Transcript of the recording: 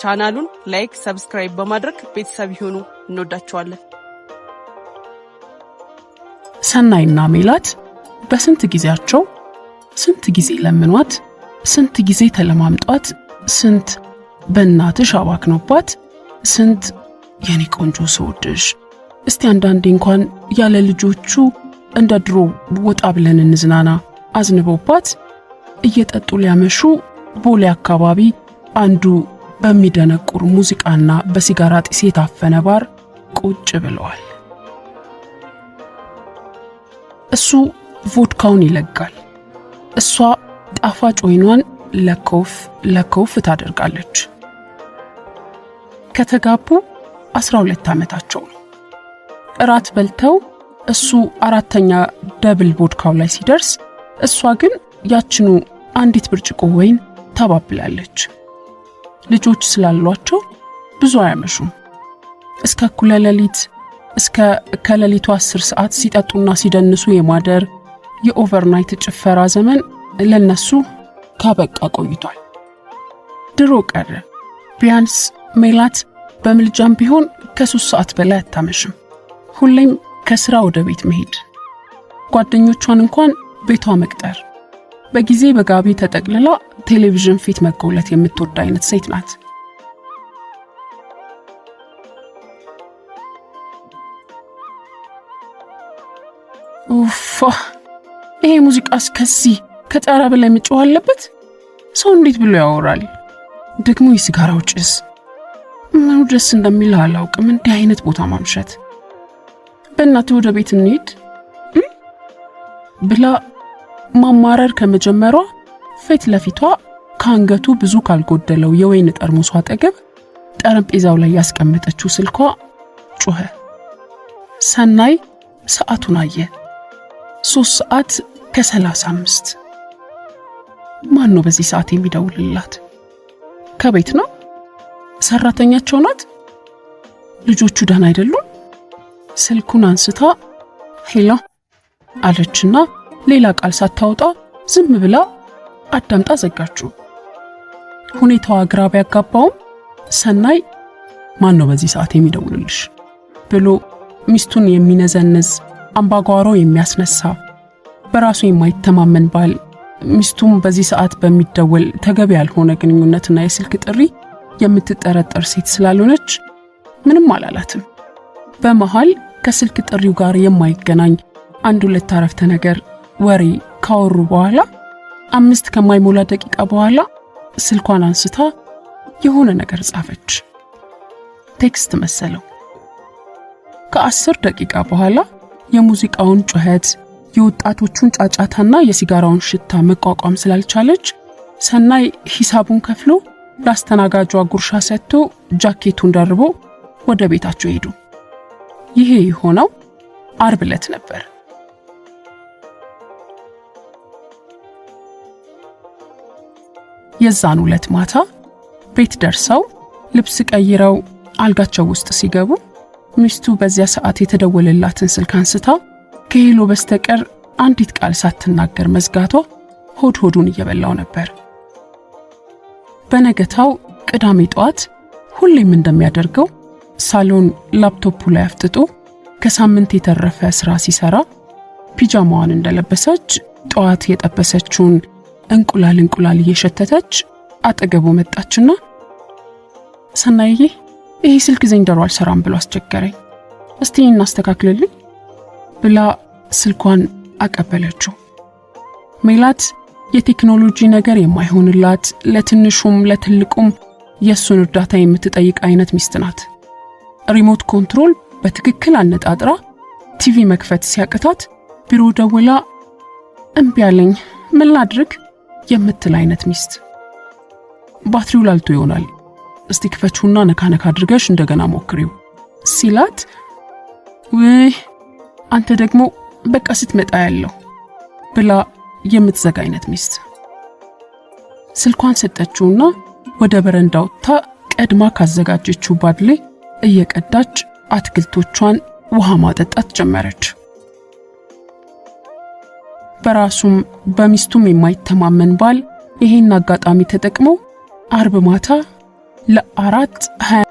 ቻናሉን ላይክ፣ ሰብስክራይብ በማድረግ ቤተሰብ ይሁኑ። እንወዳችኋለን። ሰናይና ሜላት በስንት ጊዜያቸው ስንት ጊዜ ለምኗት፣ ስንት ጊዜ ተለማምጧት፣ ስንት በእናትሽ አባክኖባት፣ ስንት የኔ ቆንጆ ሰውድሽ እስቲ አንዳንዴ እንኳን ያለ ልጆቹ እንደ ድሮ ወጣ ብለን እንዝናና አዝንቦባት እየጠጡ ሊያመሹ ቦሌ አካባቢ አንዱ በሚደነቁር ሙዚቃና በሲጋራ ጢስ የታፈነ ባር ቁጭ ብለዋል። እሱ ቮድካውን ይለጋል፣ እሷ ጣፋጭ ወይኗን ለኮፍ ታደርጋለች። ከተጋቡ 12 ዓመታቸው ነው። እራት በልተው እሱ አራተኛ ደብል ቮድካው ላይ ሲደርስ እሷ ግን ያችኑ አንዲት ብርጭቆ ወይን ታባብላለች። ልጆች ስላሏቸው ብዙ አያመሹም። እስከ እኩለ ሌሊት እስከ ከሌሊቱ 10 ሰዓት ሲጠጡና ሲደንሱ የማደር የኦቨርናይት ጭፈራ ዘመን ለነሱ ካበቃ ቆይቷል። ድሮ ቀረ። ቢያንስ ሜላት በምልጃም ቢሆን ከ3 ሰዓት በላይ አታመሽም። ሁሌም ከስራ ወደ ቤት መሄድ፣ ጓደኞቿን እንኳን ቤቷ መቅጠር፣ በጊዜ በጋቢ ተጠቅልላ ቴሌቪዥን ፊት መቆለት የምትወድ አይነት ሴት ናት። ኡፍ! ይሄ ሙዚቃስ ከዚህ ከጣራ በላይ መጮህ አለበት? ሰው እንዴት ብሎ ያወራል? ደግሞ የሲጋራው ጭስ ምኑ ደስ እንደሚል አላውቅም። እንዲህ አይነት ቦታ ማምሸት። በእናትህ ወደ ቤት እንሂድ ብላ ማማረር ከመጀመሯ ፊት ለፊቷ ካንገቱ ብዙ ካልጎደለው የወይን ጠርሙሷ አጠገብ ጠረጴዛው ላይ ያስቀመጠችው ስልኳ ጮኸ። ሰናይ ሰዓቱን አየ። 3 ሰዓት ከ35። ማን ነው በዚህ ሰዓት የሚደውልላት? ከቤት ነው? ሰራተኛቸው ናት? ልጆቹ ደህና አይደሉም? ስልኩን አንስታ ሄሎ አለችና ሌላ ቃል ሳታወጣ ዝም ብላ አዳምጣ ዘጋችው። ሁኔታዋ ግራ ቢያጋባውም ሰናይ ማን ነው በዚህ ሰዓት የሚደውልልሽ ብሎ ሚስቱን የሚነዘንዝ አምባጓሮ የሚያስነሳ በራሱ የማይተማመን ባል ሚስቱም በዚህ ሰዓት በሚደወል ተገቢ ያልሆነ ግንኙነትና የስልክ ጥሪ የምትጠረጠር ሴት ስላልሆነች ምንም አላላትም። በመሃል ከስልክ ጥሪው ጋር የማይገናኝ 1-2 አረፍተ ነገር ወሬ ካወሩ በኋላ 5 ከማይሞላ ደቂቃ በኋላ ስልኳን አንስታ የሆነ ነገር ጻፈች። ቴክስት መሰለው። ከ10 ደቂቃ በኋላ የሙዚቃውን ጩኸት፣ የወጣቶቹን ጫጫታና የሲጋራውን ሽታ መቋቋም ስላልቻለች ሰናይ ሂሳቡን ከፍሎ ላስተናጋጇ ጉርሻ ሰጥቶ ጃኬቱን ደርቦ ወደ ቤታቸው ሄዱ። ይሄ የሆነው ዓርብ ዕለት ነበር። የዛን ዕለት ማታ ቤት ደርሰው ልብስ ቀይረው አልጋቸው ውስጥ ሲገቡ ሚስቱ በዚያ ሰዓት የተደወለላትን ስልክ አንስታ ከሄሎ በስተቀር አንዲት ቃል ሳትናገር መዝጋቷ ሆዱን እየበላው ነበር። በነገታው ቅዳሜ ጧት ሁሌም እንደሚያደርገው ሳሎን ላፕቶፑ ላይ አፍጥጦ ከሳምንት የተረፈ ስራ ሲሰራ ፒጃማዋን እንደለበሰች ጧት የጠበሰችውን እንቁላል እየሸተተች አጠገቡ መጣችና ሰናይዬ ይሄ ስልክ ዘንደሮ አልሰራም ብሎ አስቸገረኝ፣ እስቲ እናስተካክልልኝ ብላ ስልኳን አቀበለችው። ሜላት የቴክኖሎጂ ነገር የማይሆንላት ለትንሹም ለትልቁም የሱን እርዳታ የምትጠይቅ አይነት ሚስት ናት። ሪሞት ኮንትሮል በትክክል አነጣጥራ ቲቪ መክፈት ሲያቅታት ቢሮ ደውላ እምቢ አለኝ ምን ላድርግ የምትል አይነት ሚስት። ባትሪው ላልቶ ይሆናል እስቲ ክፈቹና ነካ አድርገሽ እንደገና ሞክሪው ሲላት ወይ አንተ ደግሞ በቃ ስትመጣ ያለው ብላ የምትዘጋ አይነት ሚስት። ስልኳን ሰጠችውና ወደ በረንዳው ቀድማ ካዘጋጀችው ባድሌ እየቀዳች አትክልቶቿን ውሃ ማጠጣት ጀመረች። በራሱም በሚስቱም የማይተማመን ባል ይሄን አጋጣሚ ተጠቅሞ ዓርብ ማታ ለ4